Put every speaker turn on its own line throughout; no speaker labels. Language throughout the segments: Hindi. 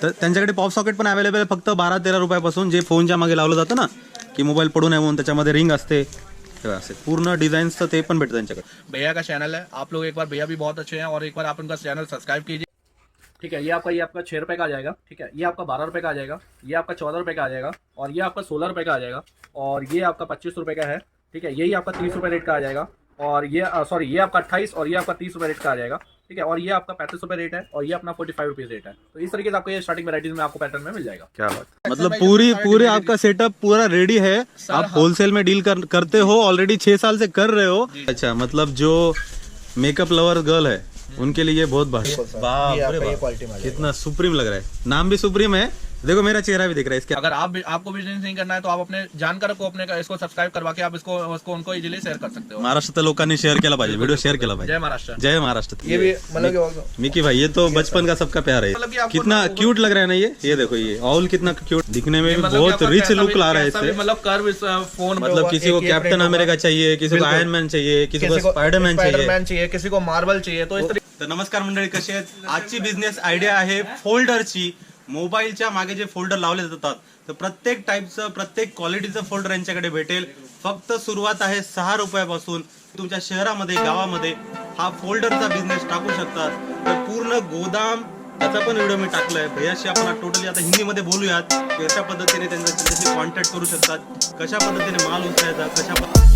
तर त्यांच्याकडे पॉप सॉकेट पण अवेलेबल आहे फक्त 12-13 रुपयापासून, जे फोनच्या मागे लावलं जातं ना की मोबाईल पडू नये म्हणून, त्याच्यामध्ये रिंग असते असे पूर्ण डिझाईन्सचं ते पण भेटतं त्यांच्याकडे।
भैया का चैनल है, आप लोग एक बार, भैया भी बहुत अच्छे हैं और एक बार आप उनका चैनल सब्सक्राइब कीजिए। ठीक है, ये आपका 6 रुपये का आ जाएगा। ठीक है, ये आपका 12 रुपये का आ जाएगा, ये आपका 14 रुपये का आ जाएगा, और ये आपका 16 रुपये का आ जाएगा, और ये आपका 25 रुपये का है। ठीक है, यही आपका 30 रुपये रेट का आ जाएगा, और ये सॉरी ये आपका 28 और ये आपका 30 रुपये रेट का आ जाएगा। ठीक है, और ये आपका 35 रुपये रेट है, और ये अपना 45 रुपीज़ रेट है। तो इस तरीके से आपको ये स्टार्टिंग वैराइटीज में आपको पैटर्न में मिल जाएगा।
क्या बात, मतलब पूरे आपका सेटअप पूरा रेडी है, आप होलसेल में डील करते हो, ऑलरेडी 6 साल से कर रहे हो। अच्छा, मतलब जो मेकअप लवर गर्ल है उनके लिए बहुत बात, कितना सुप्रीम लग रहा है, नाम भी सुप्रीम है, देखो मेरा चेहरा भी दिख रहा है इसके।
अगर आपको बिजनेस नहीं करना है तो आप अपने जानकार को अपने इसको सब्सक्राइब करवा के आप इसको उनको इजीली शेयर कर सकते हो।
महाराष्ट्र लोकांनी शेअर केला पाहिजे, व्हिडिओ शेअर केला पाहिजे।
जय महाराष्ट्र,
जय महाराष्ट्र।
ये भी मतलब
मिकी भाई, ये तो बचपन का सबका प्यार है, कितना क्यूट लग रहा है ना ये देखो, ये ऑल कितना क्यूट दिखने में भी बहुत रिच लुक ला रहा है इससे।
मतलब कर्व इस फोन,
मतलब किसी को कैप्टन अमेरिका चाहिए, किसी को आयरन मैन चाहिए, किसी को स्पाइडरमॅन चाहिए,
किसी को मार्बल चाहिए। तो
तर नमस्कार मंडळी, कशी आहेत? आजची बिझनेस आयडिया आहे फोल्डरची। मोबाईलच्या मागे जे फोल्डर लावले जातात, तर प्रत्येक टाईपचं प्रत्येक क्वालिटीचं फोल्डर यांच्याकडे भेटेल। फक्त सुरुवात आहे 6 रुपयापासून। तुमच्या शहरामध्ये गावामध्ये हा फोल्डरचा बिझनेस टाकू शकतात। तर पूर्ण गोदाम त्याचा पण व्हिडिओ मी टाकलाय। भैयाशी आपण टोटली आता हिंदीमध्ये बोलूयात, कशा पद्धतीने त्यांच्याशी कॉन्टॅक्ट करू शकतात, कशा पद्धतीने माल उचलायचा, कशा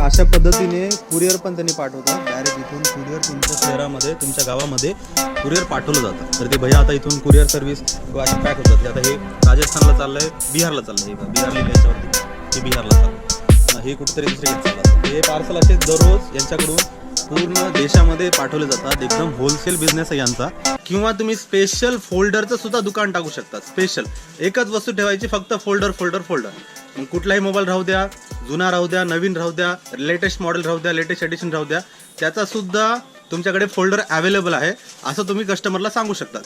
अशा पद्धतीने कुरिअर पण त्यांनी पाठवतात। डायरेक्ट इथून कुरिअर तुमच्या शहरामध्ये, तुमच्या गावामध्ये कुरिअर पाठवलं जातं। तर ते भैया आता इथून कुरिअर सर्व्हिस अशी पॅक होतात। आता हे राजस्थानला चाललंय, बिहारला चाललंय, बिहार लिहिलं याच्यावरती, हे बिहारला चाललं, हे कुठेतरी दुसरीकडे चाललं। हे पार्सल असे दररोज यांच्याकडून पूर्ण देशामध्ये पाठवले जातात। एकदम होलसेल बिझनेस आहे यांचा। किंवा तुम्ही स्पेशल फोल्डरचं सुद्धा दुकान टाकू शकता। स्पेशल एकच वस्तू ठेवायची, फक्त फोल्डर फोल्डर फोल्डर। मग कुठलाही मोबाईल राहू द्या, जुना राहू द्या, नवीन राहू द्या, लेटेस्ट मॉडेल राहू द्या, लेटेस्ट एडिशन राहू द्या, त्याचा सुद्धा तुमच्याकडे फोल्डर अवेलेबल आहे, असं तुम्ही कस्टमरला सांगू शकता।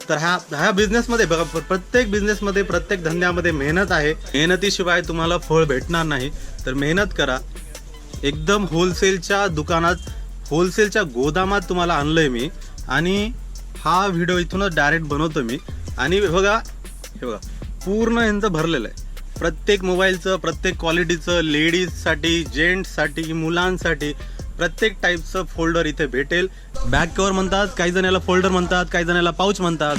तर ह्या बिझनेसमध्ये बघा, प्रत्येक बिझनेसमध्ये, प्रत्येक धंद्यामध्ये मेहनत आहे। मेहनतीशिवाय तुम्हाला फळ भेटणार नाही। तर मेहनत करा। एकदम होलसेलच्या दुकानात, होलसेलच्या गोदामात तुम्हाला आणलंय मी, आणि हा व्हिडिओ इथूनच डायरेक्ट बनवतो मी। आणि बघा, हे बघा पूर्ण यांचं भरलेलं आहे। प्रत्येक मोबाईलचं, प्रत्येक क्वालिटीचं, लेडीजसाठी, जेंट्ससाठी, मुलांसाठी प्रत्येक टाईपचं फोल्डर इथे भेटेल। बॅक कव्हर म्हणतात, काही जण याला फोल्डर म्हणतात, काही जण याला पाऊच म्हणतात।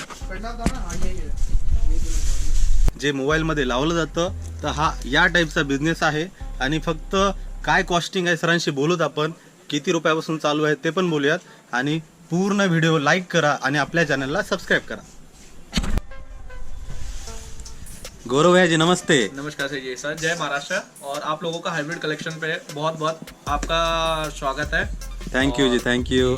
जे मोबाईलमध्ये लावलं जातं, तर हा या टाईपचा बिझनेस आहे। आणि फक्त काय कॉस्टिंग आहे सरांशी बोलूत आपण, किती रुपयापासून चालू आहे ते पण बोलूयात। आणि पूर्ण व्हिडिओ लाईक करा आणि आपल्या चॅनलला सबस्क्राईब करा। गौरव भैया जी नमस्ते।
नमस्कार जी सर, जय महाराष्ट्र। और आप लोगों का हाइब्रिड कलेक्शन पे बहुत बहुत आपका स्वागत है।
थैंक यू जी, थैंक यू।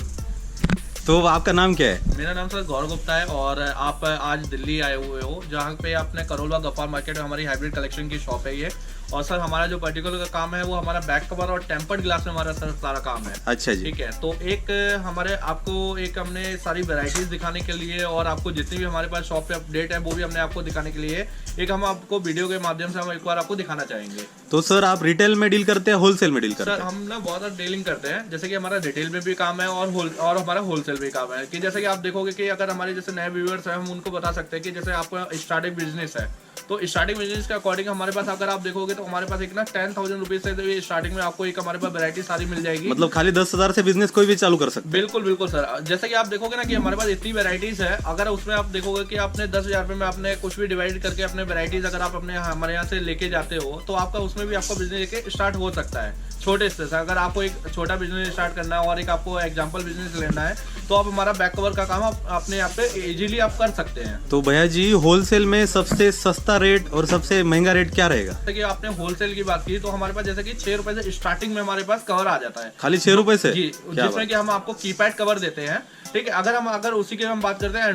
तो आपका नाम क्या है?
मेरा नाम सर गौरव गुप्ता है, और आप आज दिल्ली आए हुए हो, जहाँ पे आपने करोलबाग गफ्फार मार्केट में हमारी हाइब्रिड कलेक्शन की शॉप है ये। और सर हमारा जो पर्टिकुलर का काम है वो हमारा बैक कवर और टेम्पर्ड ग्लास में हमारा सर सारा काम है।
अच्छा जी,
ठीक है। तो एक हमारे आपको एक हमने सारी वेराइटीज दिखाने के लिए, और आपको जितनी भी हमारे पास शॉप पे अपडेट है वो भी हमने आपको दिखाने के लिए एक हम आपको वीडियो के माध्यम से हम एक बार आपको दिखाना चाहेंगे।
तो सर आप रिटेल में डील करते हैं, होलसेल में डील करते हैं?
सर हम ना बहुत सारा डीलिंग करते हैं, जैसे कि हमारा रिटेल में भी काम है और हमारा होलसेल भी काम है। कि जैसे कि आप देखोगे कि अगर हमारे जैसे नए व्यूअर्स हैं, हम उनको बता सकते हैं कि जैसे आपका स्टार्टअप बिजनेस है तो स्टार्टिंग बिजनेस के अकॉर्डिंग हमारे पास अगर आप देखोगे तो हमारे पास एक ना 10,000 रुपीज से तो स्टार्टिंग में आपको एक हमारे पास वैरायटी सारी मिल जाएगी।
मतलब खाली 10,000 से बिजनेस कोई भी चालू कर सकते
बिल्कुल बिल्कुल सर, जैसे कि आप देखोगे ना कि हमारे पास इतनी वैरायटीज है, अगर उसमें आप देखोगे कि आपने 10,000 रुपए में आपने कुछ भी डिवाइड करके अपने वैरायटीज अगर आप अपने हमारे यहाँ से लेके जाते हो तो आपका उसमें भी आपका बिजनेस लेके स्टार्ट हो सकता है छोटे स्तर से। अगर आपको एक छोटा बिजनेस स्टार्ट करना है और एक आपको एग्जांपल बिजनेस लेना है तो आप हमारा बैक कवर का काम आप अपने यहाँ पे इजीली आप कर सकते हैं।
तो भैया जी होलसेल में सबसे सस्ता रेट और सबसे महंगा रेट क्या रहेगा?
जैसे कि आपने होलसेल की बात की तो हमारे पास जैसे कि 6 रुपए से स्टार्टिंग में हमारे पास कवर आ जाता है।
खाली 6 रुपए से?
जी, जिसमें कि हम आपको कीपैड कवर देते हैं। ठीक है, अगर उसी की हम बात करते हैं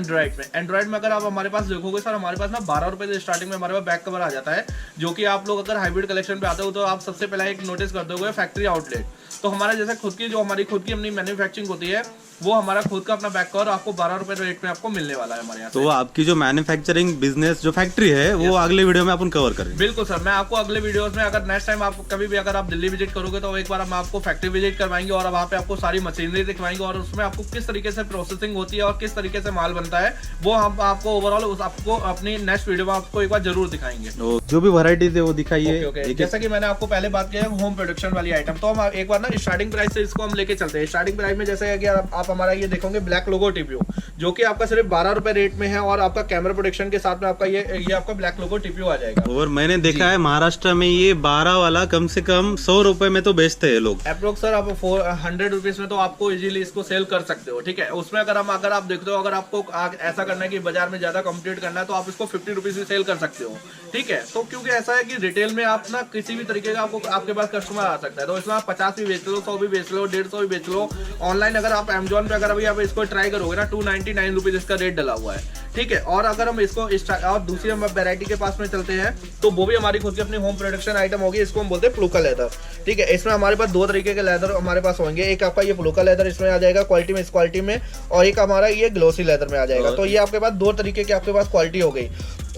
एंड्रॉइड में अगर आप हमारे पास देखोगे सर हमारे पास ना 12 रुपए से स्टार्टिंग में हमारे पास बैक कवर आ जाता है, जो कि आप लोग अगर हाइब्रिड कलेक्शन पे आते हो तो आप सबसे पहले एक नोटिस करते हो फैक्ट्री आउटलेट। तो हमारा जैसे हमारी खुद की अपनी मैन्युफैक्चरिंग होती है वो हमारा खुद का अपना बैक कवर आपको 12 रुपए रेट में आपको मिलने वाला है हमारे यहाँ।
तो आपकी जो मैन्युफैक्चरिंग बिजनेस जो फैक्ट्री है वो अगले वीडियो में अपन कवर करेंगे।
बिल्कुल सर, मैं आपको अगले वीडियोस में अगर नेक्स्ट टाइम आप कभी भी अगर आप दिल्ली विजिट करोगे तो एक बार हम आपको फैक्ट्री विजिट करवाएंगे और वहाँ पे आपको सारी मशीनरी दिखवाएंगे और उसमें आपको किस तरीके से प्रोसेसिंग होती है और किस तरीके से माल बनता है वो हम आपको ओवरऑल आपको अपनी नेक्स्ट वीडियो में आपको एक बार जरूर दिखाएंगे।
जो भी वैरायटीज है वो दिखाइए।
जैसा कि मैंने आपको पहले बात किया होम प्रोडक्शन वाली आइटम, तो हम एक बार ना स्टार्टिंग प्राइस से इसको हम लेके चलते हैं। स्टार्टिंग प्राइस में जैसे कि आप हमारा ये देखोगे ब्लैक लोगो टीपीओ जो कि आपका सिर्फ 12 रुपए रेट में है और आपका कैमरा प्रोटेक्शन के साथ में आपका ये आपका ब्लैक लोगो टीपीओ आ जाएगा।
और मैंने देखा है महाराष्ट्र में ये 12 वाला कम से कम 100 रुपए में तो बेचते हैं लोग।
अप्रोक्स सर आप 400 रुपीज में तो आपको इजीली इसको सेल कर सकते हो। ठीक है, उसमें अगर आप देखते हो अगर आपको ऐसा करना है कि बाजार में ज्यादा कॉम्पिटिट करना है तो आप इसको 50 रुपीज में सेल कर सकते हो। ठीक है, तो क्योंकि ऐसा है कि रिटेल में आप ना किसी भी तरीके का आपके पास कस्टमर आ सकता है तो इसमें आप 50 भी बेच लो, 100 भी बेच लो, 150 भी बेच लो। ऑनलाइन अगर आप अमेजोन पे अगर अभी आप इसको ट्राई करोगे ना 299 रुपीज इसका रेट डला हुआ है। ठीक है, और अगर हम इसको और दूसरी हम वैरायटी के पास में चलते हैं तो वो भी हमारी खुद की अपनी होम प्रोडक्शन आइटम होगी, इसको हम बोलते हैं प्लूका लेदर। ठीक है, इसमें हमारे पास 2 तरीके के लेदर हमारे पास होंगे, एक आपका ये प्लूका लेदर इसमें आ जाएगा क्वालिटी में, इस क्वालिटी में, और एक हमारा ये ग्लोसी लेदर में आ जाएगा। तो ये आपके पास 2 तरीके की आपके पास क्वालिटी हो गई।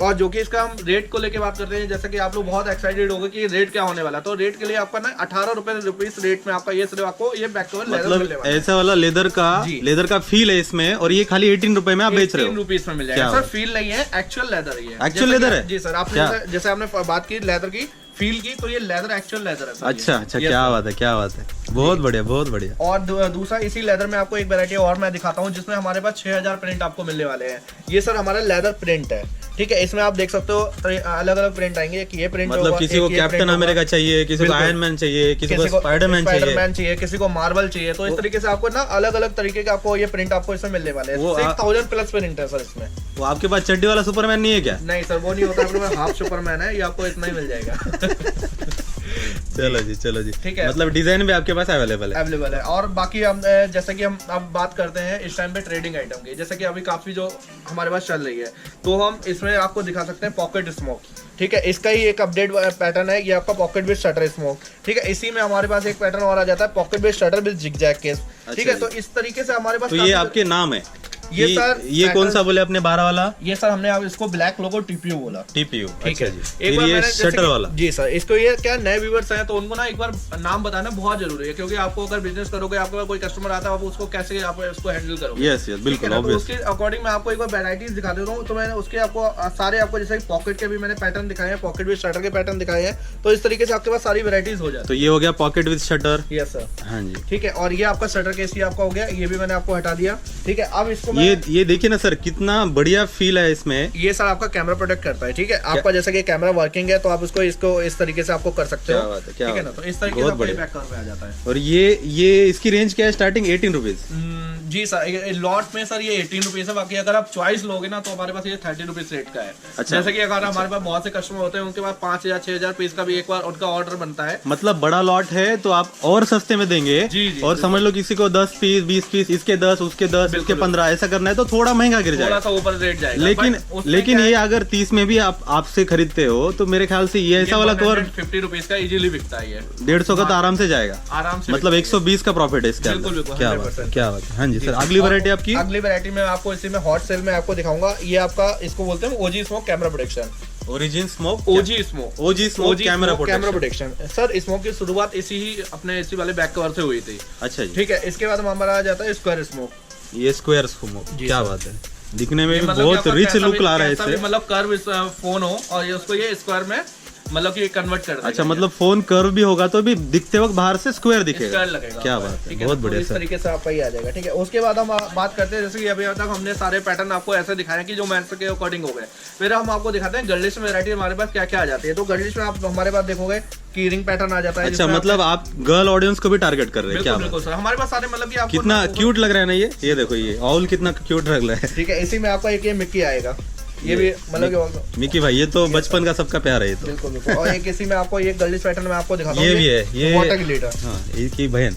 और जो कि इसका हम रेट को लेके बात करते हैं, जैसे कि आप लोग बहुत एक्साइटेड होंगे कि रेट क्या होने वाला है, तो रेट के लिए आपका ना 18 रुपीस रेट में आपका ये सिर्फ आपको ये बैक कवर लेदर मिलने वाला है।
ऐसा वाला लेदर का फील है इसमें और ये खाली 18 रुपए में आप बेच रहे हो।
18 रुपीस में मिल जाएगा सर। फील नहीं है, एक्चुअल लेदर ही है।
एक्चुअल लेदर है?
जी सर, आपने जैसे आपने बात की लेदर की फील की तो ये लेदर एक्चुअल लेदर है।
अच्छा, क्या बात है, क्या बात है, बहुत बढ़िया, बहुत बढ़िया।
और दूसरा इसी लेदर में आपको एक वैरायटी और मैं दिखाता हूँ जिसमें हमारे पास 6000 प्रिंट आपको मिलने वाले हैं। ये सर हमारा लेदर प्रिंट है। ठीक है, इसमें आप देख सकते हो अलग अलग प्रिंट आएंगे कि ये प्रिंट
मतलब किसी को कैप्टन अमेरिका चाहिए, किसी को आयरन मैन चाहिए, किसी को स्पाइडरमैन चाहिए,
किसी को मार्वल चाहिए। तो इस तरीके से आपको ना अलग अलग तरीके का आपको ये प्रिंट आपको इसमें मिलने वाले हैं। 6000 प्लस प्रिंट है सर इसमें।
वो आपके पास चड्डी वाला सुपरमैन नहीं है क्या?
नहीं सर, वो नहीं होता, अपने पास हाफ सुपरमैन है, ये आपको इतना ही मिल जाएगा।
चलो जी
ठीक है,
मतलब डिजाइन भी आपके पास अवेलेबल
है। और बाकी हम जैसे कि हम अब बात करते हैं इस टाइम पे ट्रेडिंग आइटम की, जैसे कि अभी काफी जो हमारे पास चल रही है तो हम इसमें आपको दिखा सकते हैं पॉकेट स्मोक। ठीक है, इसका ही एक अपडेट पैटर्न है, ये आपका पॉकेट विद शटर स्मोक। ठीक है, इसी में हमारे पास एक पैटर्न और आ जाता है pocket with shutter with zigzag case. ठीक है, तो इस तरीके से हमारे पास
तो ये आपके नाम है।
ये सर
ये कौन सा बोले अपने 12 वाला?
ये सर हमने अब इसको ब्लैक लोगो टीपीयू बोला।
टीपीयू,
ठीक है
जी। एक बार ये शटर वाला।
जी सर, इसको ये क्या नए व्यूअर्स हैं तो उनको ना एक बार नाम बताना बहुत जरूरी है, क्योंकि आपको अगर बिजनेस करोगे, आपके पास कोई कस्टमर आता है, आप उसको कैसे आप उसको हैंडल करोगे।
यस बिल्कुल,
तो उसके अकॉर्डिंग मैं आपको एक बार वैरायटीज दिखा देता हूँ। तो मैंने उसके आपको सारे आपको जैसे पॉकेट के भी मैंने पैटर्न दिखाए हैं, पॉकेट विद शटर के पैटर्न दिखाए हैं, तो इस तरीके से आपके पास सारी वैरायटीज हो जाए।
तो ये हो गया pocket with shutter.
Yes sir,
हाँ जी।
ठीक है, और ये आपका शटर केस आपका हो गया, ये भी मैंने आपको हटा दिया। ठीक है, अब इसको
ये देखिए ना सर, कितना बढ़िया फील है इसमें।
ये सर आपका कैमरा प्रोटेक्ट करता है। ठीक है, आपका जैसे कि कैमरा वर्किंग है तो आप इसको इस तरीके से आपको कर सकते हो। ठीक है ना, तो इस तरीके से बैक कवर पे आ जाता है।
और ये इसकी रेंज क्या है? Starting 18 rupees.
जी सर, लॉट में सर ये 18 रुपीज है। बाकी अगर आप चॉइस लोगे ना तो हमारे पास ये 30 रुपीज रेट का है।
अच्छा,
जैसे कि अगर हमारे पास बहुत से कस्टमर होते हैं उनके पास 5000 6000 पीस का भी एक बार उनका ऑर्डर बनता है।
मतलब बड़ा लॉट है तो आप और सस्ते में देंगे।
जी,
और समझ लो किसी को 10 पीस 20 पीस, इसके 10 उसके 10 इसके 15 ऐसा करना है तो थोड़ा महंगा गिर जाएगा,
थोड़ा सा ऊपर रेट जाएगा।
लेकिन ये अगर 30 में भी आपसे खरीदते हो तो मेरे ख्याल से ये ऐसा वाला कवर
50 रुपीज का इजीली बिकता है।
150 का तो आराम से जाएगा,
आराम से,
मतलब 120 का प्रॉफिट है इसके अंदर। क्या बात है। हाँ जी सर, अगली वैरायटी आपकी?
अगली वैरायटी में आपको इसी में हॉट सेल में आपको दिखाऊंगा। ये आपका इसको बोलते हैं OG smoke camera protection.
Origin smoke,
OG smoke
camera
protection. Sir smoke की शुरुआत इसी वाले बैक कवर से हुई थी।
अच्छा जी।
ठीक है, इसके बाद हमारा आ जाता है स्क्वायर स्मोक।
ये स्क्वायर स्मोक, क्या बात है। दिखने में
ये
भी
मतलब कि
बहुत
आपका
रिच
कैसा
लुक
भी-
ला रहा है
कैसा भी
इससे।
मतलब कर्व फोन हो और ये उसको ये स्क्वायर में मतलब कि कन्वर्ट कर देगा।
अच्छा, मतलब फोन कर्व भी होगा तो भी दिखते वक्त बाहर से स्क्वायर दिखेगा।
स्क्वायर लगेगा।
क्या बात है,
ठीक है
बहुत
ना?
बढ़िया
तो इस
सर।
तरीके से आपका ये आ जाएगा। ठीक है, उसके बाद हम बात करते हैं, जैसे कि अभी तक हमने सारे पैटर्न आपको ऐसे दिखाए कि जो मेंस के अकॉर्डिंग हो गए। फिर हम आपको दिखाते हैं गर्लिश में वैरायटी हमारे पास क्या क्या आ जाती है। तो गर्लिश में आप हमारे पास देखोगे की रिंग पैटर्न आ जाता है।
अच्छा,
जिसमें
मतलब आप गर्ल ऑडियंस को भी टारगेट कर रहे हैं। क्या
बिल्कुल
बात,
बिल्कुल सर, हमारे पास सारे मतलब कि आपको
कितना क्यूट लग रहा है ना ये देखो, ये ऑल कितना क्यूट लग रहा है।
ठीक है, इसी में आपका एक ये मिक्की आएगा, ये भी मतलब कि
मिकी भाई, ये तो बचपन का सबका प्यार है ये तो।
बिल्कुल बिल्कुल। और एक इसी में आपको ये गर्लिश पैटर्न में आपको दिखाता हूँ,
ये भी है, ये
वाटर ग्लिटर।
हाँ, इसकी बहन।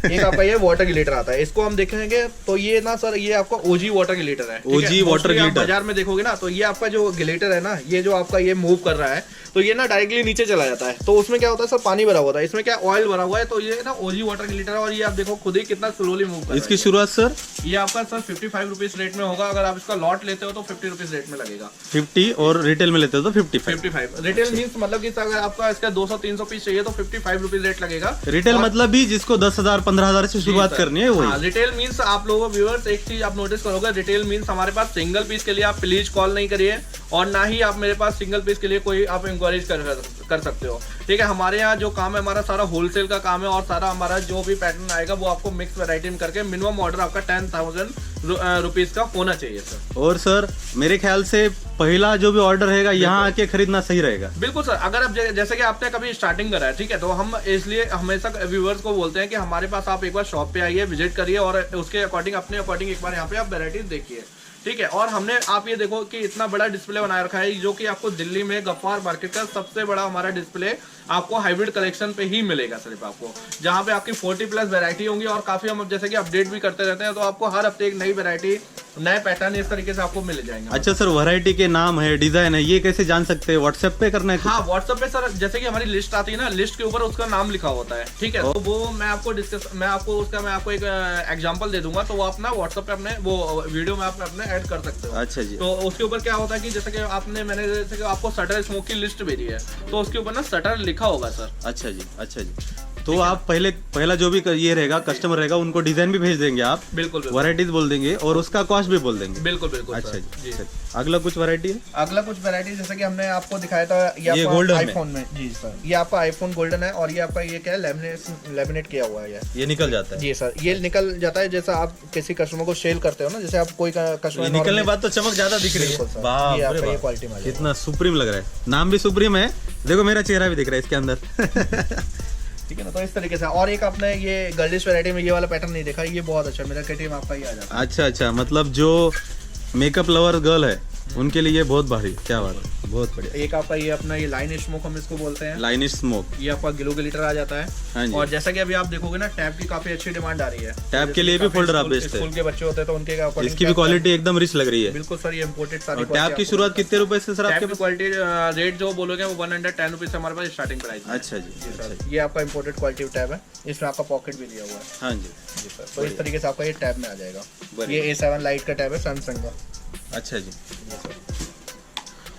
एक आपका ये वाटर ग्लिटर आता है, इसको हम देखेंगे तो ये ना सर, ये आपका ओजी वाटर ग्लिटर है। ठीक है?
OG वाटर
Mostly आप
ग्लिटर।
बाजार में देखोगे ना, तो ये आपका जो ग्लिटर है ना, ये जो आपका ये मूव कर रहा है, तो ये ना डायरेक्टली नीचे चला जाता है। तो उसमें क्या होता है सर, पानी भरा हुआ है, इसमें क्या ऑयल भरा हुआ है। तो ये ना ओजी वाटर ग्लिटर है, और ये आप देखो खुद ही कितना स्लोली मूव कर रहा है।
इसकी शुरुआत सर
ये आपका सर 55 रुपीज रेट में होगा। अगर आप इसका लॉट लेते हो तो 50 रुपीज रेट में लगेगा।
50 और रिटेल में लेते हो तो 55।
55 रिटेल मीन्स मतलब कि अगर आपका इसका 200-300 पीस चाहिए तो 55 रुपीज रेट लगेगा।
रिटेल मतलब भी जिसको 10,000 15,000 से शुरुआत करनी है वही।
हाँ, रिटेल मीन्स आप लोगों व्यूअर्स एक चीज आप नोटिस करोगे, रिटेल मीन्स हमारे पास सिंगल पीस के लिए आप प्लीज कॉल नहीं करिए, और ना ही आप मेरे पास सिंगल पीस के लिए कोई आप इंक्वायरीज कर सकते हो। ठीक है, हमारे यहाँ जो काम है हमारा सारा होलसेल का काम है, और सारा हमारा जो भी पैटर्न आएगा वो आपको मिक्स वैरायटी में करके मिनिमम ऑर्डर आपका 10,000 रुपीज का होना चाहिए सर।
और सर मेरे ख्याल से पहला जो भी ऑर्डर रहेगा यहाँ आके खरीदना सही रहेगा।
बिल्कुल सर, अगर आप जैसे कि आपने कभी स्टार्टिंग करा है, ठीक है, तो हम इसलिए हमेशा व्यूअर्स को बोलते हैं कि हमारे पास आप एक बार शॉप पे आइए, विजिट करिए, और उसके अकॉर्डिंग अपने अकॉर्डिंग एक बार यहाँ पे आप वैरायटीज देखिए। ठीक है, और हमने आप ये देखो कि इतना बड़ा डिस्प्ले बना रखा है, जो कि आपको दिल्ली में गफ्फार मार्केट का सबसे बड़ा हमारा डिस्प्ले आपको हाइब्रिड कलेक्शन पे ही मिलेगा सिर्फ आपको, जहाँ पे आपकी 40+ वैरायटी होंगी, और काफी हम जैसे कि अपडेट भी करते रहते हैं, तो आपको हर हफ्ते एक नई वैरायटी, नए पैटर्न इस तरीके से आपको मिल जाएंगे।
अच्छा सर, वैरायटी के नाम है, डिजाइन है, ये कैसे जान सकते हैं? व्हाट्सएप पे करना है?
हाँ, व्हाट्सएप पे सर, जैसे कि हमारी लिस्ट आती है ना, लिस्ट के ऊपर उसका नाम लिखा होता है। ठीक है, तो वो मैं आपको एक एग्जांपल दे दूंगा, तो वो अपना व्हाट्सएप पे अपने वो वीडियो में आप अपने ऐड कर सकते हो।
अच्छा जी।
तो उसके ऊपर क्या होता है कि जैसे कि मैंने जैसे कि आपको शटर स्मोक की लिस्ट भेजी है, तो उसके ऊपर ना शटर लिखा होगा सर।
अच्छा जी, अच्छा जी। तो आप पहला जो भी ये रहेगा कस्टमर रहेगा, उनको डिजाइन भी भेज देंगे आप,
बिल्कुल
वैरायटीज बोल देंगे और उसका कॉस्ट भी बोल देंगे।
बिल्कुल बिल्कुल
अच्छा
सर।
जी। अगला कुछ वैरायटी है?
अगला कुछ वैरायटी जैसे कि हमने आपको दिखाया था,
ये गोल्डन में।
आईफोन में। जी सर, ये आपका आईफोन गोल्डन है, और ये आपका ये क्या है, लेमिनेट किया हुआ है।
ये निकल जाता है?
जी सर, ये निकल जाता है। जैसा आप किसी कस्टमर को सेल करते हो ना, जैसे आप कोई कस्टमर
निकलने बाद तो चमक ज्यादा दिख रही
बिल्कुल
है।
सर,
बाप
ये
रे
आपका ये
बाप,
क्वालिटी में आ जाएगा।
कितना सुप्रीम लग रहा है। नाम भी सुप्रीम है, देखो मेरा चेहरा भी दिख रहा है इसके अंदर।
ठीक है ना, तो इस तरीके से। और एक आपने ये गर्लिश वैरायटी में ये वाला पैटर्न नहीं देखा, ये बहुत अच्छा, मेरा केटीएम आपका ही आ जाता है।
अच्छा अच्छा, मतलब जो मेकअप लवर गर्ल है उनके लिए बहुत भारी। क्या बात है, बहुत बढ़िया।
एक आपका ये अपना ये लाइन स्मोक हम इसको बोलते हैं,
लाइनिश स्मोक।
ये आपका ग्लो ग्लिटर आ जाता है।
हाँ जी।
और जैसा कि अभी आप देखोगे ना, टैब की काफी अच्छी डिमांड आ रही है।
टैब के लिए भी फोल्डर आप बेचते
स्कूल
हैं?
के बच्चे होते हैं तो उनके according
इसकी भी
टैब
क्वालिटी एकदम रिच लग रही है।
बिल्कुल सर, ये इम्पोर्टेड सारी
और टैब की शुरुआत कितने रुपए से सर आपके
टैब की
पास?
क्वालिटी रेट जो बोलोगे वो 110 रुपीज हमारे पास स्टार्टिंग प्राइस है।
अच्छा जी, अच्छा जी।
ये आपका इम्पोर्टेड क्वालिटी टैब है, इसमें आपका पॉकेट भी दिया हुआ है।
हाँ जी।
जी सर, तो इस तरीके से आपका ये टैब में आ जाएगा।
बढ़िया।
ये A7 लाइट का टैब है, सैमसंग का।
अच्छा जी।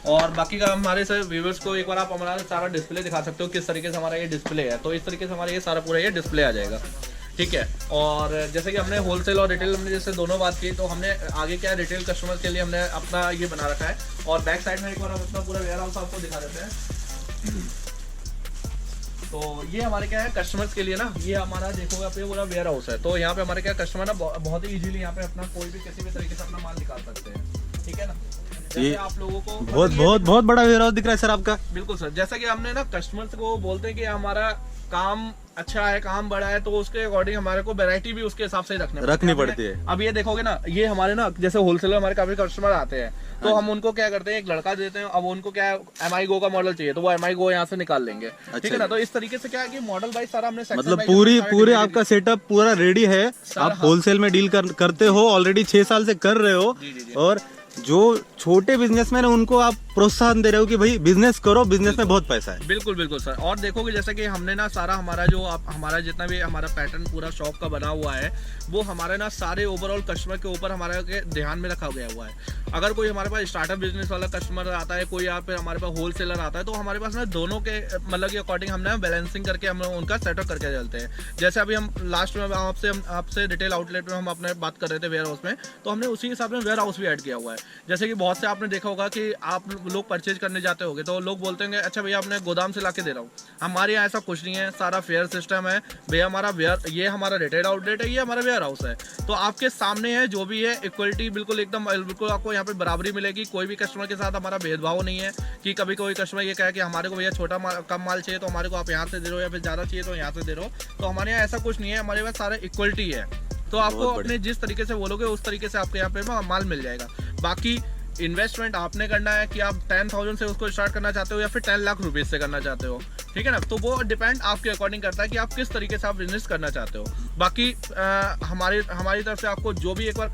और बाकी का हमारे सर व्यूवर्स को एक बार आप हमारा सारा डिस्प्ले दिखा सकते हो, किस तरीके से हमारा ये डिस्प्ले है। तो इस तरीके से हमारा ये सारा पूरा ये डिस्प्ले आ जाएगा। ठीक है, और जैसे कि हमने होलसेल और रिटेल हमने जैसे दोनों बात की, तो हमने आगे क्या रिटेल कस्टमर के लिए हमने अपना ये बना रखा है। और बैक साइड में एक बार हम अपना पूरा वेयर हाउस आपको दिखा देते हैं। तो ये हमारे क्या है कस्टमर्स के लिए ना, ये हमारा देखोगे आप ये पूरा वेयर हाउस है। तो यहाँ पे हमारे क्या कस्टमर ना बहुत ही इजीली यहाँ पे अपना कोई भी किसी भी तरीके से अपना माल निकाल सकते हैं। ठीक है ना,
ये
जैसे आप लोगों को
बहुत बड़ा वेयर हाउस दिख रहा है सर आपका।
बिल्कुल सर, जैसा कि हमने ना कस्टमर्स को बोलते हैं कि हमारा काम अच्छा है, काम बड़ा है, तो उसके अकॉर्डिंग हमारे को वैरायटी भी उसके हिसाब से रखनी
पड़ती है।
अब ये देखोगे ना, ये हमारे ना जैसे होलसेलर हमारे काफी कस्टमर आते हैं, तो हम उनको क्या करते हैं, एक लड़का देते हैं। अब उनको क्या है, MI Go का मॉडल चाहिए, तो वो MI Go यहाँ से निकाल लेंगे। ठीक है ना, तो इस तरीके से क्या है कि मॉडल वाइज सारा हमने section
मतलब
wise
पूरे आपका सेटअप पूरा रेडी है। आप होलसेल में डील करते हो, ऑलरेडी 6 साल से कर रहे हो। और जो छोटे बिजनेसमैन है उनको आप प्रोत्साहन दे रहे हो कि भाई बिजनेस करो, बिजनेस में बहुत पैसा है।
बिल्कुल बिल्कुल सर। और देखोगे जैसे कि हमने ना सारा हमारा जो हमारा जितना भी हमारा पैटर्न पूरा शॉप का बना हुआ है वो हमारे ना सारे ओवरऑल कस्टमर के ऊपर हमारे के ध्यान में रखा गया हुआ है। अगर कोई हमारे पास स्टार्टअप बिजनेस वाला कस्टमर आता है, कोई यहाँ पे हमारे पास होलसेलर आता है, तो हमारे पास ना दोनों के मतलब के अकॉर्डिंग हमने बैलेंसिंग करके हम उनका सेटअप करके चलते हैं। जैसे अभी हम लास्ट में आपसे रिटेल आउटलेट में हम अपने बात कर रहे थे वेयर हाउस में, तो हमने उसी हिसाब में वेयर हाउस भी ऐड किया हुआ है। जैसे कि बहुत से आपने देखा होगा कि आप लोग परचेज करने जाते होंगे तो लोग बोलते हैं अच्छा भैया आपने गोदाम से लाके दे रहा हूँ। हमारे यहाँ ऐसा कुछ नहीं है, सारा फेयर सिस्टम है भैया। हमारा वेयर, ये हमारा रिटेल आउटलेट है, ये हमारा वेयर हाउस है, तो आपके सामने है जो भी है इक्वलिटी बिल्कुल एकदम बिल्कुल आपको यहाँ पे बराबरी मिलेगी। कोई भी कस्टमर के साथ हमारा भेदभाव नहीं है कि कभी कोई कस्टमर ये कहे कि हमारे को भैया छोटा कम माल चाहिए तो हमारे को आप यहाँ से दे रहे हो, या फिर ज़्यादा चाहिए तो यहाँ से दे रहे हो। तो हमारे यहाँ ऐसा कुछ नहीं है, हमारे पास सारा इक्वलिटी है। तो आपको अपने जिस तरीके से बोलोगे उस तरीके से आपके यहाँ पे माल मिल जाएगा। बाकी इन्वेस्टमेंट आपने करना है कि आप 10,000 से उसको स्टार्ट करना चाहते हो या फिर 10 लाख रुपीज से करना चाहते हो, ठीक है ना। तो वो डिपेंड आपके अकॉर्डिंग करता है कि आप किस तरीके से आप बिजनेस करना चाहते हो। बाकी हमारी तरफ से आपको जो भी एक बार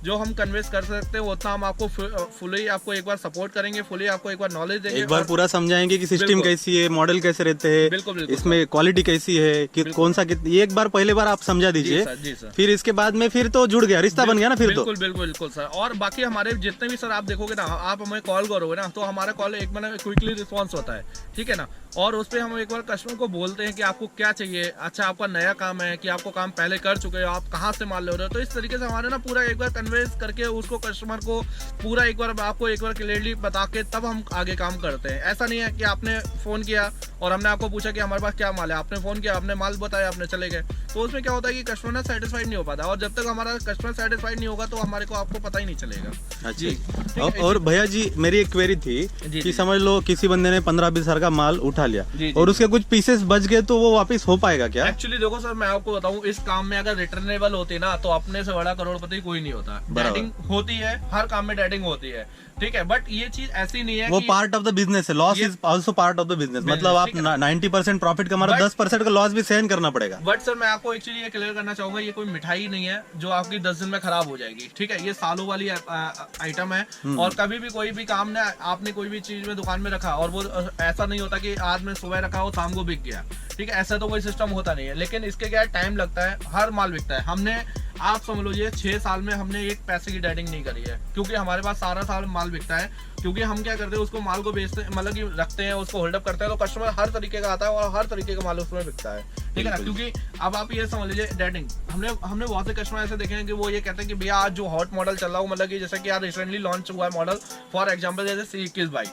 हम कन्विंस कर सकते हो उतना हम आपको फुली आपको एक बार सपोर्ट करेंगे, फुली आपको एक बार नॉलेज देंगे,
एक बार पूरा समझाएंगे कि सिस्टम कैसी है, मॉडल कैसे रहते हैं,
बिल्कुल
इसमें क्वालिटी कैसी है, कि कौन सा ये एक बार पहले बार आप समझा दीजिए, फिर इसके बाद में फिर तो जुड़ गया, रिश्ता बन गया ना फिर तो।
बिल्कुल सर। और बाकी हमारे जितने भी सर आप देखोगे ना, आप हमें कॉल करोगे ना तो हमारा कॉल एक बार क्विकली रिस्पॉन्स होता है, ठीक है ना। और उस पर हम एक बार कस्टमर को बोलते हैं कि आपको क्या चाहिए, अच्छा आपका नया काम है कि आपको काम पहले कर चुके हो, आप कहाँ से माल ले रहे हो। तो इस तरीके से हमारे ना पूरा एक बार कन्वेंस करके उसको कस्टमर को पूरा एक बार आपको एक बार क्लियरली बता के तब हम आगे काम करते हैं। ऐसा नहीं है कि आपने फोन किया और हमने आपको पूछा कि हमारे पास क्या माल है, आपने फोन किया, आपने माल बताया, आपने चले गए। तो उसमें क्या होता है कि कस्टमर ना सेटिस्फाइड नहीं हो पाता, और जब तक हमारा कस्टमर सेटिस्फाइड नहीं होगा तो हमारे को आपको पता ही नहीं चलेगा।
अच्छा। और भैया जी मेरी एक क्वेरी थी कि समझ लो किसी बंदे ने 15-20 हजार का माल उठा लिया और उसके कुछ पीसेस बच गए, तो वो वापस हो पाएगा क्या?
एक्चुअली देखो सर, मैं आपको बताऊं, इस काम में अगर रिटर्नेबल होती ना तो अपने से बड़ा करोड़पति कोई नहीं होता। डेटिंग होती है, हर काम में डेटिंग होती है, ठीक है। बट ये चीज ऐसी नहीं है,
वो पार्ट ऑफ द बिजनेस है, loss is also part of the business. मतलब आप 90% प्रॉफिट कमा रहे हो, 10% का लॉस भी सहन करना पड़ेगा।
बट सर मैं आपको एक्चुअली ये क्लियर करना चाहूंगा, ये कोई मिठाई नहीं है जो आपकी 10 दिन में खराब हो जाएगी, ठीक है। ये सालों वाली आइटम है, और कभी भी कोई भी काम ना आपने कोई भी चीज में दुकान में रखा और वो ऐसा नहीं होता कि आज में सुबह रखा हो शाम को बिक गया, ठीक है। ऐसा तो कोई सिस्टम होता नहीं है। लेकिन इसके क्या टाइम लगता है, हर माल बिकता है। हमने आप समझ लीजिए 6 साल में हमने एक पैसे की डेटिंग नहीं करी है, क्योंकि हमारे पास सारा साल माल बिकता है। क्योंकि हम क्या करते हैं, उसको माल को बेचते हैं, मतलब कि रखते हैं, उसको होल्डअप करते हैं, तो कस्टमर हर तरीके का आता है और हर तरीके का माल उसमें बिकता है, ठीक है ना। क्योंकि अब आप ये समझ लीजिए डेटिंग, हमने बहुत से कस्टमर ऐसे देखे हैं कि वो ये कहते हैं कि भैया आज जो हॉट मॉडल चल रहा हो, मतलब कि जैसे कि यार रिसेंटली लॉन्च हुआ है मॉडल, फॉर एग्जाम्पल जैसे C21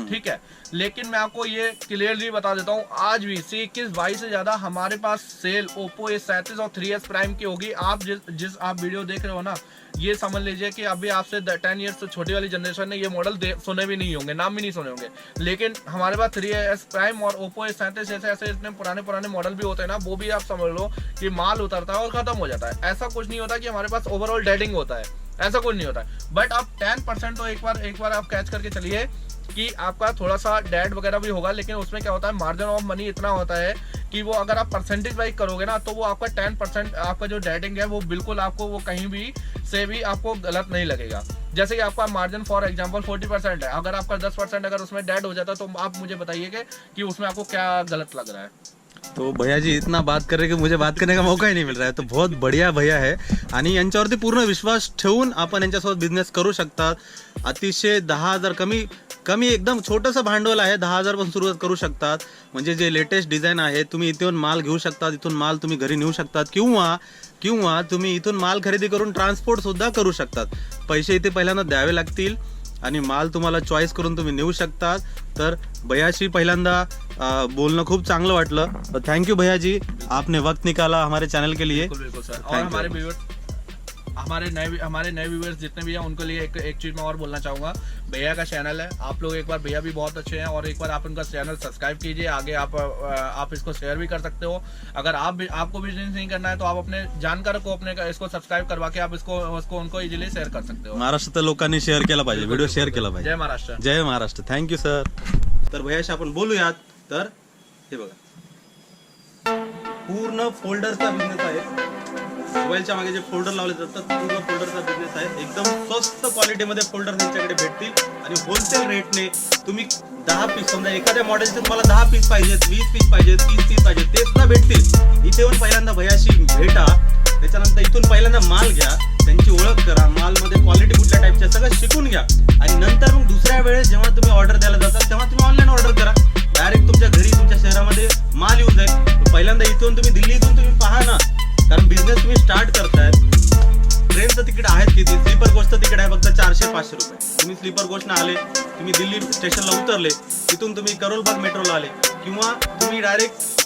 ठीक है। लेकिन मैं आपको ये क्लियरली बता देता हूँ, आज भी C21 से ज्यादा हमारे पास सेल Oppo A37 और 3S प्राइम की होगी। आप जिस आप वीडियो देख रहे हो ना, ये समझ लीजिए कि अभी आपसे 10 ईयर्स से छोटी वाली जनरेशन ने ये मॉडल सुने भी नहीं होंगे, नाम भी नहीं सुने होंगे। लेकिन हमारे पास 3S प्राइम और Oppo A37 ऐसे इतने पुराने मॉडल भी होते हैं ना, वो भी आप समझ लो कि माल उतरता है और खत्म हो जाता है। ऐसा कुछ नहीं होता कि हमारे पास ओवरऑल डेटिंग होता है, ऐसा कुछ नहीं होता है। बट आप 10% तो एक बार आप कैच करके चलिए कि आपका थोड़ा सा डेट वगैरह भी होगा। लेकिन उसमें क्या होता है, मार्जिन ऑफ मनी इतना होता है कि वो अगर आप परसेंटेज वाइज करोगे ना, तो वो आपका 10% आपका जो डेटिंग है वो बिल्कुल आपको वो कहीं भी से भी आपको गलत नहीं लगेगा। जैसे कि आपका मार्जिन फॉर एग्जांपल 40% है, अगर आपका 10% अगर उसमें डेट हो जाता है तो आप मुझे बताइए कि उसमें आपको क्या गलत लग रहा है।
तो भैया जी इतना बात कर रहे की मुझे बात करने का मौका ही नहीं मिल रहा है, तो बहुत बढ़िया भैया आहे आणि यांच्यावरती पूर्ण विश्वास ठेवून आपण यांच्यासोबत बिझनेस करू शकता। अतिशय 10,000 कमी एकदम छोटंसं भांडवल आहे, 10,000 पासून सुरुवात करू शकतात। म्हणजे जे लेटेस्ट डिझाईन आहे तुम्ही इथून माल घेऊ शकतात, इथून माल तुम्ही घरी नेऊ शकतात, किंवा तुम्ही इथून माल खरेदी करून ट्रान्सपोर्ट सुद्धा करू शकतात। पैसे इथे पहिल्यांदा द्यावे लागतील आणि माल तुम्हाला चॉईस करून तुम्ही नेऊ शकतात। तर भैयाशी पहिल्यांदा बोलणं खूप चांगलं वाटलं। थैंक यू भैया जी, आपने वक्त निकाला हमारे चैनल के लिए।
बिल्कुल सर। और हमारे नए व्यूअर्स जितने भी हैं उनके लिए एक चीज मैं और बोलना चाहूंगा, भैया का चैनल है, आप लोग एक बार, भैया भी बहुत अच्छे हैं और एक बार आप उनका चैनल सब्सक्राइब कीजिए। आगे आप इसको शेयर भी कर सकते हो। अगर आपको बिजनेस नहीं करना है तो आप अपने जानकार को अपने इसको सब्सक्राइब करवा के आप इसको उनको इजीली शेयर कर सकते हो।
महाराष्ट्रात लोकांनी शेअर केला पाहिजे, व्हिडिओ शेअर केला पाहिजे।
जय महाराष्ट्र,
जय महाराष्ट्र। Thank you sir. तर भैयाशी आपण बोलूयात। तर हे बघा पूर्ण फोल्डरचा बिझनेस आहे, मोबाईलच्या मागे जे फोल्डर लावले जातात पूर्ण फोल्डरचा बिझनेस आहे. एकदम स्वस्त क्वालिटीमध्ये फोल्डर त्यांच्याकडे भेटतील आणि होलसेल रेटने तुम्ही 10 पीस, समजा एखाद्या मॉडेलचे तुम्हाला 10 पीस पाहिजेत, 20 पीस पाहिजेत, 30 पीस पाहिजेत, ते सुद्धा भेटतील. इथे येऊन पहिल्यांदा भैयाशी भेटा, त्याच्यानंतर इथून पहिल्यांदा माल घ्या, त्यांची ओळख करा, मालमध्ये क्वालिटी कुठल्या टाईपच्या सगळं शिकून घ्या आणि नंतर मग दुसऱ्या वेळेस जेव्हा तुम्ही ऑर्डर द्यायला जाताल तेव्हा तुम्ही ऑनलाईन ऑर्डर करा. डायरेक्ट तुमच्या घरी तुमच्या शहरामध्ये माल येऊन जाईल. पहिल्यांदा इथून तुम्ही दिल्लीतून तुम्ही पहा ना, कारण बिझनेस तुम्ही स्टार्ट करताय. ट्रेनचं तिकीट आहे किती? स्लीपर कोचचं तिकीट आहे फक्त 400-500 रुपये. तुम्ही स्लीपर कोचनं आले, तुम्ही दिल्ली स्टेशनला उतरले, तिथून तुम्ही करोलबाग मेट्रोला आले किंवा तुम्ही डायरेक्ट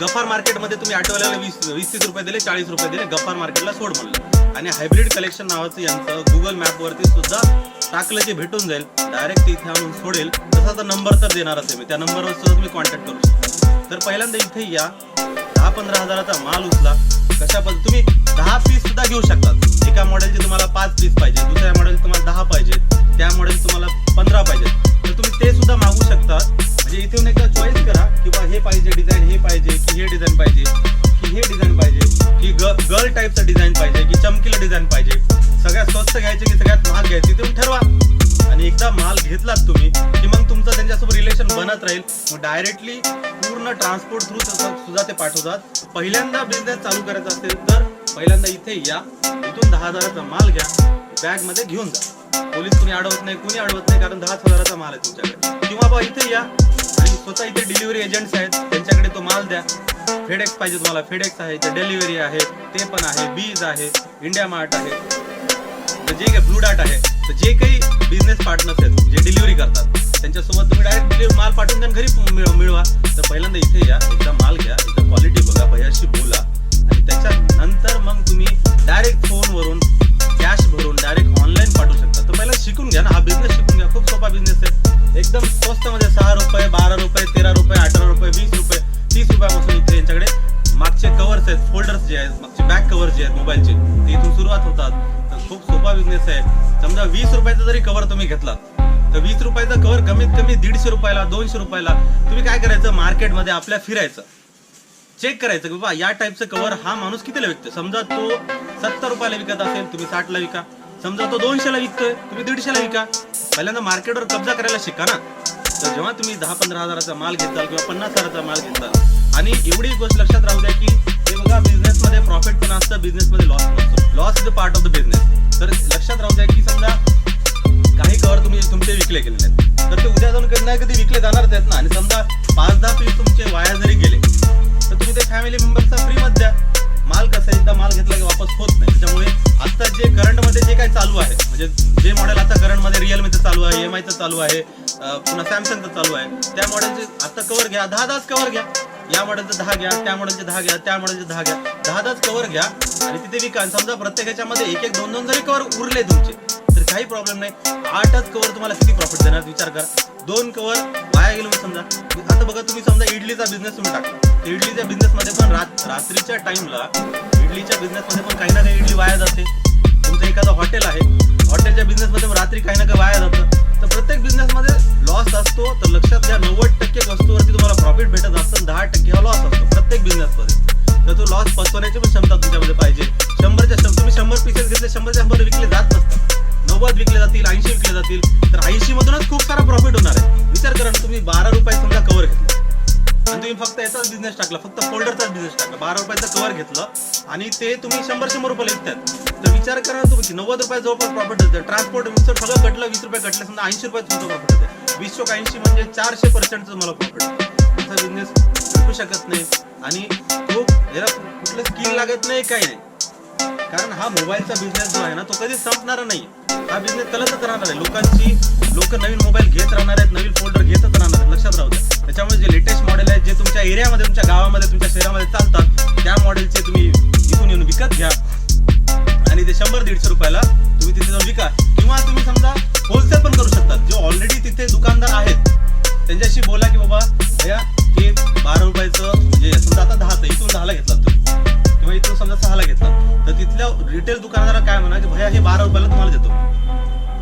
गफार मार्केटमध्ये तुम्ही ऑटोवाल्याला 20-30 रुपये दिले, 40 रुपये दिले, गफार मार्केटला सोड म्हणलं. आणि हायब्रिड कलेक्शन नावाचं यांचं गुगल मॅपवरती सुद्धा टाकलं की भेटून जाईल. डायरेक्ट इथे आणून सोडेल. तसा तर नंबर तर देणारच आहे मी, त्या नंबरवर सुद्धा तुम्ही कॉन्टॅक्ट करू शकता. तर पहिल्यांदा इथे या, 10-15 हजाराचा माल उचला. कशा पद्धती तुम्ही 10 पीस सुद्धा घेऊ शकतात. एका मॉडेलचे तुम्हाला 5 पीस पाहिजे, दुसऱ्या मॉडेल तुम्हाला 10 पाहिजे, त्या मॉडेल तुम्हाला 15 पाहिजे, तर तुम्ही ते सुद्धा मागू शकतात. म्हणजे इथून एकदा चॉईस करा की बा हे पाहिजे डिझाईन, हे पाहिजे की हे डिझाईन पाहिजे की हे डिझाईन पाहिजे की गर्ल टाईपचं डिझाईन पाहिजे की चमकीला डिझाईन पाहिजे, सगळ्यात स्वस्त घ्यायचे की सगळ्यात महाग घ्यायचे तुम्ही ठरवा. आणि एकदा माल घेतलात तुम्ही की मग तुमचं त्यांच्यासोबत रिलेशन बनत राहील. मग डायरेक्टली पूर्ण ट्रान्सपोर्ट थ्रू सुद्धा ते पाठवतात. पहिल्यांदा बिझनेस चालू करायचा असेल तर पहिल्यांदा इथे या, इथून 10 हजाराचा माल घ्या, बॅग मध्ये घेऊन जा. पोलीस कुणी अडवत नाही, कुणी अडवत नाही, कारण 10 हजाराचा माल आहे तुमच्याकडे. किंवा बा इथे या आणि स्वतः इथे डिलिव्हरी एजंट्स आहेत, त्यांच्याकडे तो माल द्या. फेडेक्स पाहिजे तुम्हाला, फेडेक्स आहे, डिलिव्हरी आहे, ते पण आहे, बीज आहे, इंडिया मार्ट आहे, तर जे काही ब्लू डार्ट आहे, तर जे काही बिझनेस पार्टनर्स आहेत जे डिलिव्हरी करतात त्यांच्यासोबत तुम्ही डायरेक्ट डिलिव्हरी माल पाठवून त्यांना घरी मिळवा. तर पहिल्यांदा इथे या, एकदा माल घ्या, एकदा क्वालिटी बघा, भैयाशी बोला आणि त्याच्यानंतर मग तुम्ही डायरेक्ट फोनवरून कॅश भरून डायरेक्ट ऑनलाईन पाठवू शकता. तर पहिला शिकून घ्या ना, हा बिझनेस शिकून घ्या. खूप सोपा बिझनेस आहे, एकदम स्वस्तमध्ये 6 रुपये, 12 रुपये, 13 रुपये, 18 रुपये, 20 रुपये, 30 रुपयापासून इथे यांच्याकडे मागचे कव्हर्स आहेत, फोल्डर्स जे आहेत, मागचे बॅक कव्हर जे आहेत मोबाईलचे, ते इथून सुरुवात होतात. तर खूप सोपा बिझनेस आहे. समजा 20 रुपयाचा जरी कव्हर तुम्ही घेतला तर 20 रुपयाचा कव्हर कमीत कमी 150 रुपयाला, 200 रुपयाला. तुम्ही काय करायचं, मार्केटमध्ये आपल्या फिरायचं, चेक करायचं की बाबा या टाईपचं कव्हर हा माणूस कितीला विकतो. समजा तो 70 रुपयाला विकत असेल, तुम्ही 60ला विका. समजा तो 200ला विकतोय, तुम्ही 150ला विका. पहिल्यांदा मार्केटवर कब्जा करायला शिका ना. तर जेव्हा तुम्ही 10-15 हजाराचा माल घेताल किंवा 50 हजाराचा माल घेताल, आणि एवढी गोष्ट लक्षात राहू द्या की हे बघा, बिझनेसमध्ये प्रॉफिट पण असतं, बिझनेसमध्ये लॉस नसतो. Loss is a part of the business. तर लक्षात राहू द्या की समजा काही कव्हर तुम्ही तुमचे विकले गेले आहेत, तर ते उद्या जाऊन कधी ना कधी विकले जाणारच आहेत ना. आणि समजा 5-10 पीस तुमचे वाया जरी गेले तर तुम्ही ते फॅमिली मेंबर्सला फ्रीमध्ये द्या. माल कसं एकदा माल घेतला की वापस होत नाही. त्याच्यामुळे आता जे करंटमध्ये जे काही चालू आहे, म्हणजे जे मॉडेल आता करंटमध्ये रिअलमीचं चालू आहे, EMIचं चालू आहे, पुन्हा सॅमसंगचं चालू आहे, त्या मॉडेलचे आता कव्हर घ्या, 10-10 कव्हर घ्या. या मॉडेलचे 10 घ्या, त्या मॉडेलचे 10 घ्या, त्या मॉडेलचे 10 घ्या, 10-10 कव्हर घ्या आणि तिथे विका. समजा प्रत्येकाच्या मध्ये 1-1, 2-2 जरी कव्हर उरले तुमचे तर काही प्रॉब्लेम नाही. 8च कव्हर तुम्हाला किती प्रॉफिट देणार विचार करा. 2 कव्हर वाया गेलो समजा. आता बघा, तुम्ही समजा इडलीचा बिझनेस तुम्ही टाकला, इडलीच्या बिझनेसमध्ये पण रात्रीच्या टाइमला इडलीच्या बिझनेसमध्ये पण काही ना काही इडली वाया जाते. तुमचं एखादं हॉटेल आहे, हॉटेलच्या बिझनेसमध्ये पण रात्री काही ना काही वाया जातं. तर प्रत्येक बिझनेसमध्ये लॉस असतो. तर लक्षात घ्या, 90% वस्तूवरती तुम्हाला प्रॉफिट भेटत असतं, 10% हा लॉस असतो प्रत्येक बिझनेसमध्ये. तर तो लॉस पचवण्याची पण क्षमता तुमच्यामध्ये पाहिजे. 100च्या तुम्ही 100 पीसेस घेतले, 100च्या 100 विकले जात नसतात, 90 विकले जातील, 80 विकले जातील. तर 80 मधूनच खूप सारा प्रॉफिट होणार आहे. विचार करा ना, तुम्ही 12 रुपये समजा कव्हर घेतला आणि तुम्ही फक्त याचाच बिझनेस टाकला, फक्त फोल्डरचाच बिझनेस टाकला, 12 रुपयाचं कव्हर घेतलं आणि ते तुम्ही 100-100 रुपये विकतात. तर विचार करा तुम्ही 90 रुपये जवळपास प्रॉफिट होतं. ट्रान्सपोर्ट सगळं कटलं, 20 रुपये कटले, समजा 80 रुपये तुमचं प्रॉफिट होतं. 20-80 म्हणजे 400% तुम्हाला प्रॉफिट होतं. असा बिझनेस विकू शकत नाही आणि तो याला कुठलं स्किल लागत नाही, काही नाही. कारण हा मोबाईलचा बिझनेस जो आहे ना, तो कधी संपणार नाही. हा बिझनेस चालतच राहणार आहे. लोक नवीन मोबाईल घेत राहणार आहेत, नवीन फोल्डर घेतच राहणार आहेत. लक्षात राहू द्या. त्याच्यामुळे जे लेटेस्ट मॉडेल आहेत, जे तुमच्या एरियामध्ये, तुमच्या गावामध्ये, तुमच्या शहरामध्ये चालतात, त्या मॉडेलचे तुम्ही इथून येऊन विकत घ्या आणि ते 100-150 रुपयाला तुम्ही तिथे जाऊन विका. किंवा तुम्ही समजा होलसेल पण करू शकता. जे ऑलरेडी तिथे दुकानदार आहेत त्यांच्याशी बोला की बाबा भैया हे 12 रुपयाचं, म्हणजे समजा आता 10, इथून 10ला घेतला तुम्ही किंवा इथून समजा 6ला घेतला, तर तिथल्या रिटेल दुकानदाराला काय म्हणा की भैया हे 12 रुपयाला तुम्हाला देतो.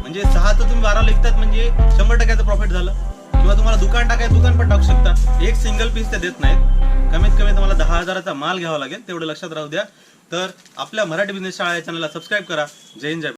म्हणजे 6 तर तुम्ही 12ला विकतात, म्हणजे 100% प्रॉफिट झालं. किंवा तुम्हाला दुकान टाकायचं, दुकान पण टाकू शकता. एक सिंगल पीस ते देत नाहीत. कमीत कमी तुम्हाला 10 हजाराचा माल घ्यावा लागेल, तेवढं लक्षात राहू द्या. तर आपल्या मराठी बिझनेस शाळा या चॅनलला सबस्क्राईब करा. जय हिंद जय